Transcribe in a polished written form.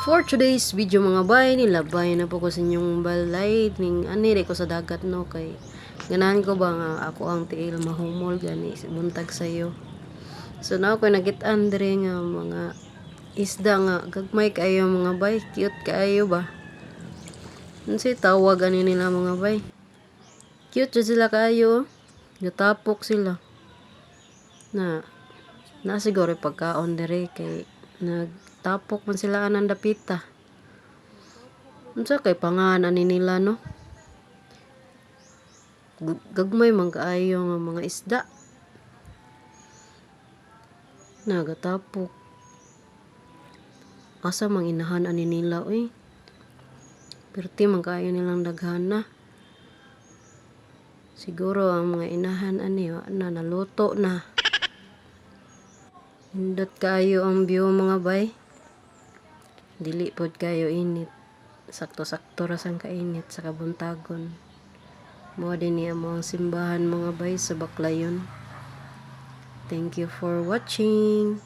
For today's video mga bay, nilabay na po ko sa inyong balay ning anire ko sa dagat no kay ganahan ko ba nga ako ang tiil mahumol gani buntag sayo. So now ko nagit-an dire nga mga isda nga gagmay kaayo mga bay, cute kaayo ba. Unsay tawag ani nila mga bay? Cute sila kaayo. Gatapok sila. Na siguro pagkaon dire kay nagtapok man sila anang dapita. Unsa kay pangalan ni nila no? Gagmay man kaayo nga mga isda. Nagatapok. Asa mang inahan ani nila oy. Perti man kaayo nilang daghana. Siguro ang mga inahan ani na naluto na. Hindot kayo ang view mga bay. Dili pod kayo init. Sakto-sakto ra sang kainit sa kabuntagon. Mao din niya mo ang simbahan mga bay sa Baclayon. Thank you for watching.